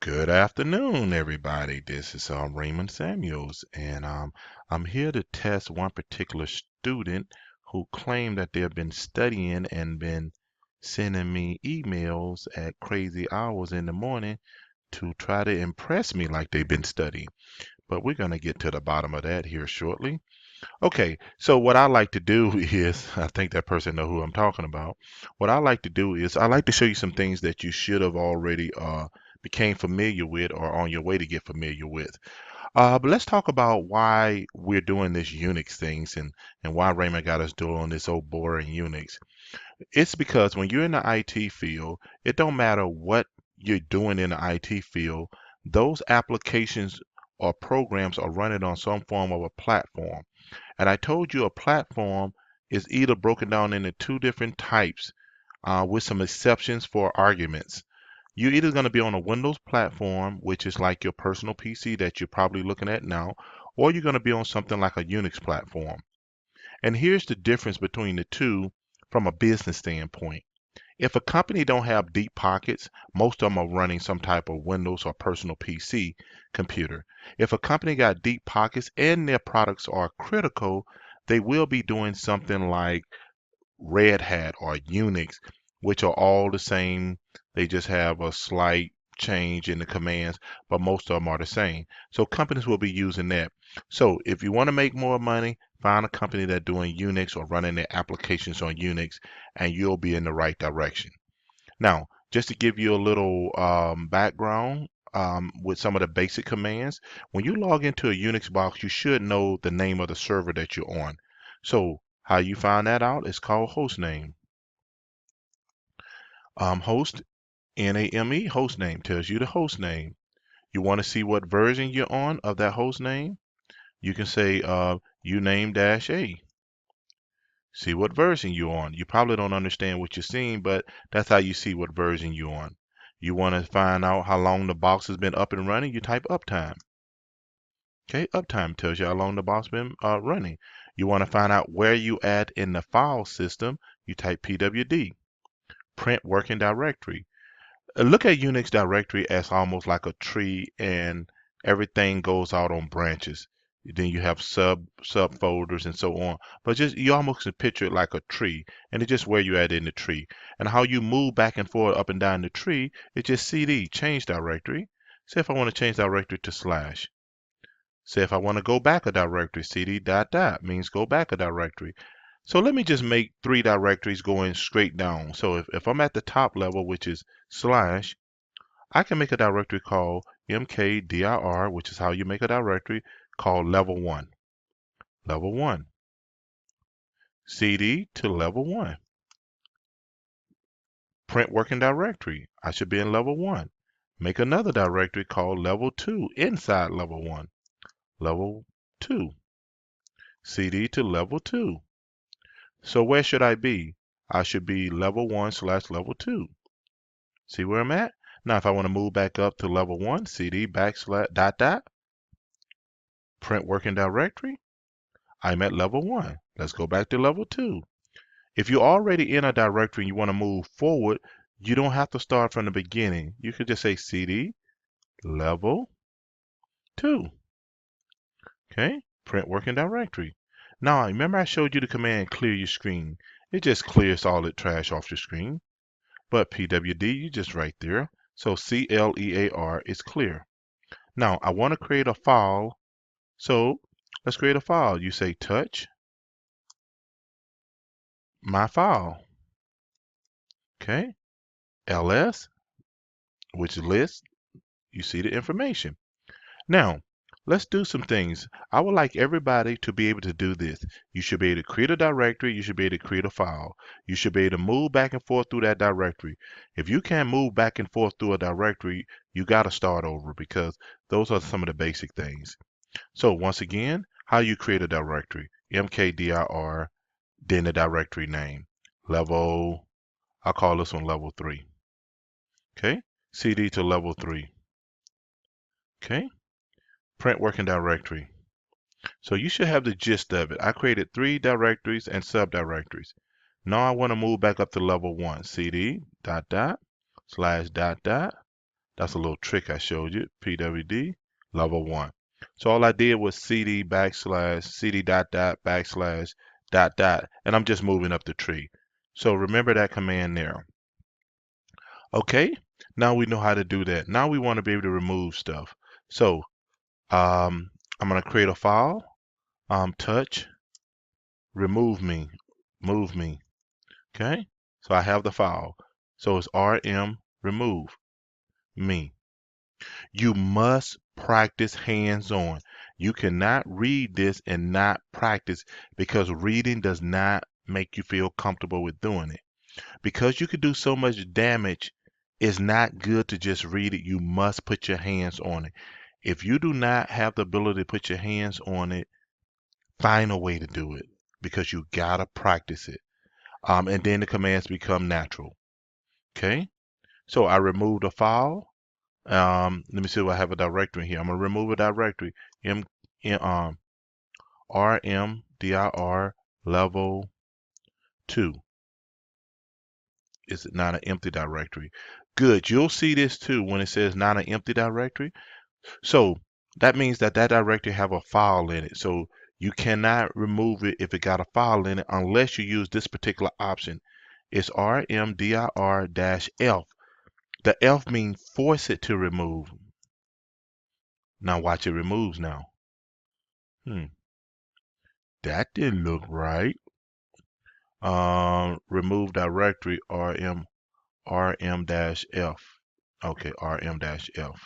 Good afternoon, everybody. This is Raymond Samuels, and I'm here to test one particular student who claimed that they've been studying and been sending me emails at crazy hours in the morning to try to impress me like they've been studying. But we're going to get to the bottom of that here shortly. Okay, so what I like to do is, I think that person know who I'm talking about. What I like to do is I like to show you some things that you should have already became familiar with or on your way to get familiar with. But let's talk about why we're doing this Unix things and why Raymond got us doing this old boring Unix. It's because when you're in the IT field, it don't matter what you're doing in the IT field, those applications or programs are running on some form of a platform. And I told you a platform is either broken down into two different types with some exceptions for arguments. You're either going to be on a Windows platform, which is like your personal PC that you're probably looking at now, or you're going to be on something like a Unix platform. And here's the difference between the two from a business standpoint. If a company don't have deep pockets, most of them are running some type of Windows or personal PC computer. If a company got deep pockets and their products are critical, they will be doing something like Red Hat or Unix, which are all the same. They just have a slight change in the commands, but most of them are the same. So companies will be using that. So if you want to make more money, find a company that's doing Unix or running their applications on Unix, and you'll be in the right direction. Now, just to give you a little background with some of the basic commands, when you log into a Unix box, you should know the name of the server that you're on. So how you find that out is called host name. Host, N-A-M-E, host name tells you the host name. You want to see what version you're on of that host name? You can say uname dash A. See what version you're on. You probably don't understand what you're seeing, but that's how you see what version you're on. You want to find out how long the box has been up and running, you type uptime. Okay, uptime tells you how long the box has been running. You want to find out where you at in the file system, you type pwd, print working directory. Look at Unix directory as almost like a tree and everything goes out on branches. Then you have subfolders and so on. But just you almost can picture it like a tree, and it's just where you at in the tree. And how you move back and forth up and down the tree, it's just CD, change directory. Say if I want to change directory to slash. Say if I want to go back a directory, CD dot dot means go back a directory. So let me just make three directories going straight down. So if I'm at the top level, which is slash, I can make a directory called mkdir, which is how you make a directory called level 1. Level 1. CD to level 1. Print working directory. I should be in level 1. Make another directory called level 2 inside level 1. Level 2. CD to level 2. So where should I be? I should be level 1 slash level 2. See where I'm at? Now if I want to move back up to level 1, CD backslash dot dot, print working directory. I'm at level 1. Let's go back to level 2. If you're already in a directory and you want to move forward, you don't have to start from the beginning. You could just say CD level 2. Okay, print working directory. Now, remember I showed you the command clear your screen. It just clears all the trash off your screen. But PWD, you just right there. So CLEAR is clear. Now, I want to create a file. So let's create a file. You say touch my file. Okay, ls, which lists, you see the information. Now, let's do some things. I would like everybody to be able to do this. You should be able to create a directory. You should be able to create a file. You should be able to move back and forth through that directory. If you can't move back and forth through a directory, you got to start over because those are some of the basic things. So once again, how you create a directory. mkdir, then the directory name. Level, I'll call this one level 3. Okay, CD to level 3. Okay, print working directory. So you should have the gist of it. I created 3 directories and subdirectories. Now I want to move back up to level 1. CD dot dot slash dot dot That's a little trick I showed you. PWD level 1. So all I did was CD backslash CD dot dot backslash dot dot, and I'm just moving up the tree. So remember that command there. Okay, now we know how to do that. Now we want to be able to remove stuff. So I'm going to create a file. Touch, remove me, move me. Okay, so I have the file. So it's rm remove me. You must practice hands-on. You cannot read this and not practice because reading does not make you feel comfortable with doing it. Because you could do so much damage, it's not good to just read it. You must put your hands on it. If you do not have the ability to put your hands on it, find a way to do it because you gotta practice it. And then the commands become natural. Okay, so I removed a file. Let me see if I have a directory here. I'm gonna remove a directory. M, rmdir level 2. Is it not an empty directory? Good. You'll see this too when it says not an empty directory. So that means that that directory have a file in it. So you cannot remove it if it got a file in it unless you use this particular option. It's rmdir-f. The F means force it to remove. Now watch it removes now. That didn't look right. Remove directory rm-f. Okay, rm-f.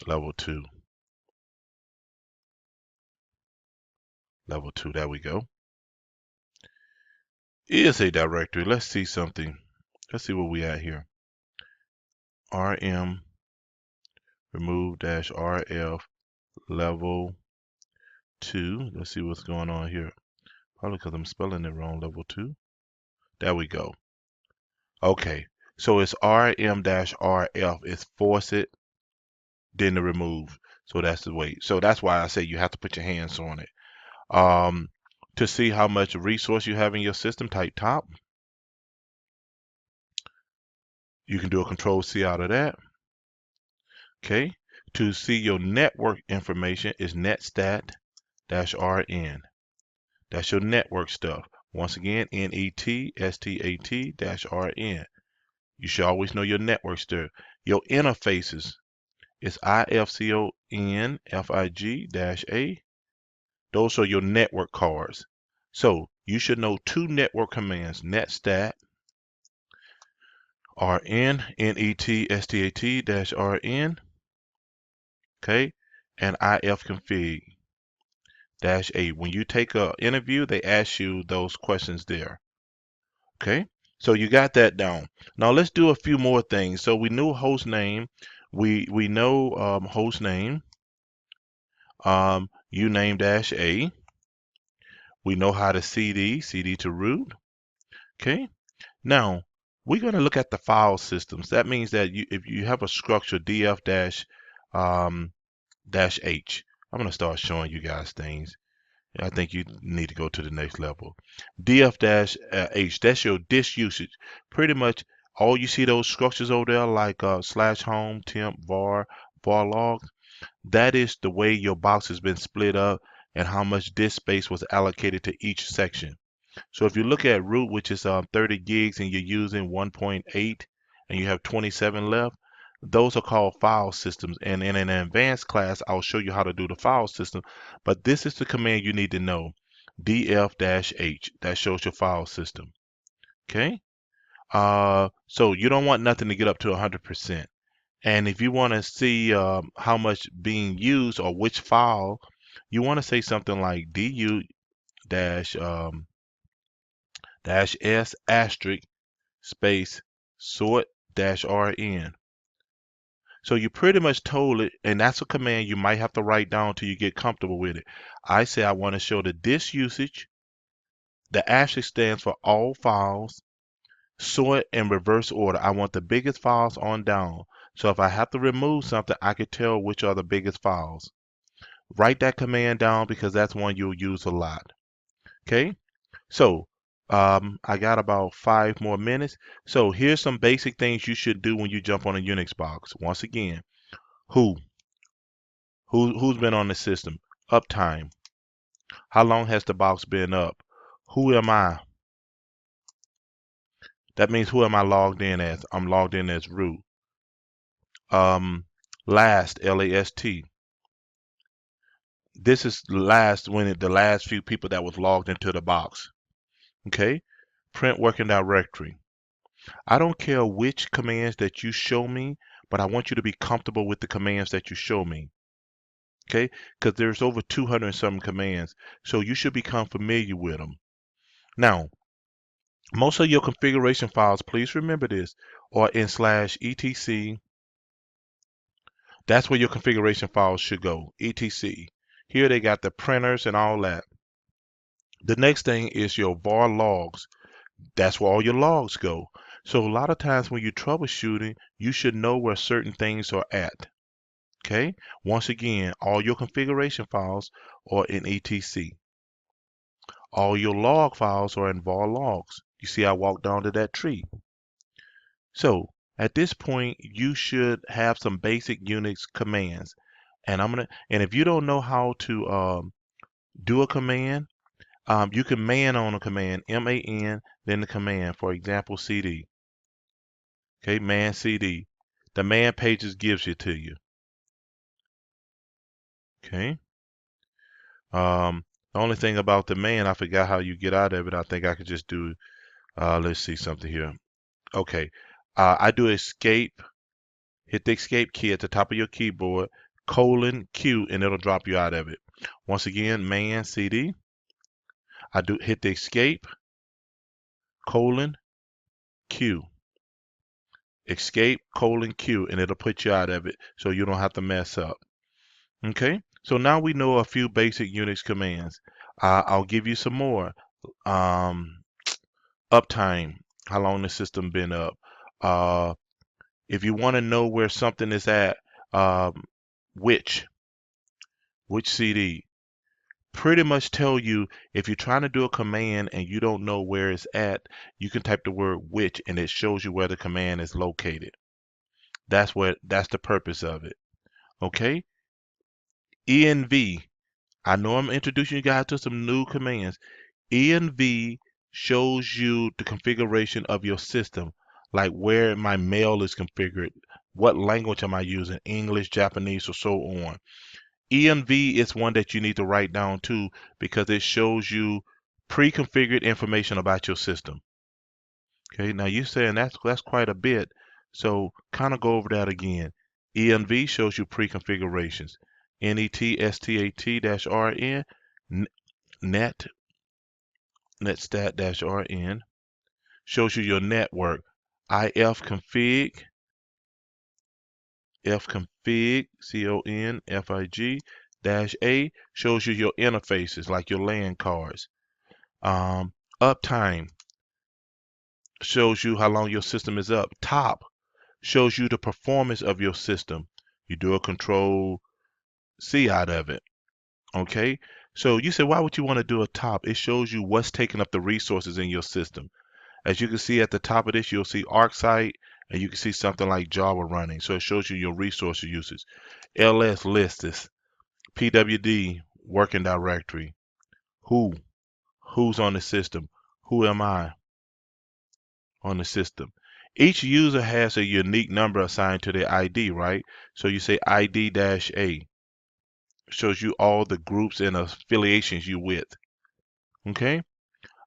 Level 2. Level 2, there we go. Is a directory. Let's see something. Let's see where we at here. rm remove -rf level 2. Let's see what's going on here. Probably because I'm spelling it wrong. Level 2. There we go. Okay. So it's rm-rf. It's force it, then to remove. So that's the way. So that's why I say you have to put your hands on it. To see how much resource you have in your system, type top. You can do a control C out of that. Okay. To see your network information is netstat-rn. That's your network stuff. Once again, netstat-rn. You should always know your network stuff. Your interfaces is ifcon-fig-a. Those are your network cards. So you should know two network commands, netstat, rn, netstat-rn, okay, and ifconfig-a. When you take an interview, they ask you those questions there. Okay, so you got that down. Now let's do a few more things. So we knew host name. We know host name. uname-a. We know how to CD to root. Okay. Now we're going to look at the file systems. That means that if you have a structure df dash h, I'm going to start showing you guys things. I think you need to go to the next level. df dash h, that's your disk usage. Pretty much all you see those structures over there like slash home, temp, var log. That is the way your box has been split up and how much disk space was allocated to each section. So if you look at root, which is 30 gigs and you're using 1.8 and you have 27 left, those are called file systems. And in an advanced class, I'll show you how to do the file system. But this is the command you need to know. df-h, that shows your file system. Okay? So you don't want nothing to get up to 100%. And if you want to see how much being used or which file, you want to say something like du dash dash s asterisk space sort dash rn. So you pretty much told it, and that's a command you might have to write down till you get comfortable with it. I say I want to show the disk usage. The asterisk stands for all files. Sort in reverse order. I want the biggest files on down. So if I have to remove something, I can tell which are the biggest files. Write that command down because that's one you'll use a lot. Okay, so I got about 5 more minutes. So here's some basic things you should do when you jump on a Unix box. Once again, who? Who's been on the system? Uptime. How long has the box been up? Who am I? That means who am I logged in as? I'm logged in as root. Last, L-A-S-T. This is last the last few people that was logged into the box. Okay? Print working directory. I don't care which commands that you show me, but I want you to be comfortable with the commands that you show me. Okay? Because there's over 200 and some commands. So you should become familiar with them. Now, most of your configuration files, please remember this, are in /etc. That's where your configuration files should go, etc. Here they got the printers and all that. The next thing is your var logs. That's where all your logs go. So a lot of times when you're troubleshooting, you should know where certain things are at. Okay? Once again, all your configuration files are in etc. All your log files are in var logs. You see I walked down to that tree. So at this point, you should have some basic Unix commands. And if you don't know how to do a command, you can man on a command, M-A-N, then the command, for example, CD. Okay, man CD. The man pages gives it to you. Okay. The only thing about the man, I forgot how you get out of it. I think I could just do, let's see something here. Okay. I do escape, hit the escape key at the top of your keyboard, :Q, and it'll drop you out of it. Once again, man CD. I do hit the escape, :Q. Escape, :Q, and it'll put you out of it so you don't have to mess up. Okay, so now we know a few basic Unix commands. I'll give you some more. Um, Uptime, how long the system been up. Uh, if you want to know where something is at, um, which CD, pretty much tell you if you're trying to do a command and you don't know where it's at, you can type the word which and it shows you where the command is located. That's the purpose of it. Okay? ENV. I know I'm introducing you guys to some new commands. ENV shows you the configuration of your system, like where my mail is configured, what language am I using, English, Japanese, or so on. ENV is one that you need to write down too because it shows you pre-configured information about your system. Okay, now you're saying that's quite a bit, so kind of go over that again. ENV shows you pre-configurations. NETSTAT-RN, net netstat-rn shows you your network. ifconfig, fconfig, CONFIG -A shows you your interfaces like your LAN cards. Uptime shows you how long your system is up. Top shows you the performance of your system. You do a control C out of it. Okay, so you say, why would you want to do a top? It shows you what's taking up the resources in your system. As you can see at the top of this, you'll see ArcSight, and you can see something like Java running. So it shows you your resource usage. LS list is PWD working directory. Who's on the system? Who am I on the system? Each user has a unique number assigned to their ID, right? So you say ID-A shows you all the groups and affiliations you with. Okay?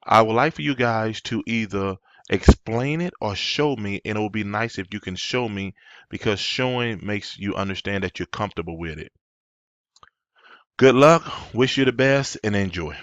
I would like for you guys to either explain it or show me, and it would be nice if you can show me because showing makes you understand that you're comfortable with it. Good luck, wish you the best, and enjoy.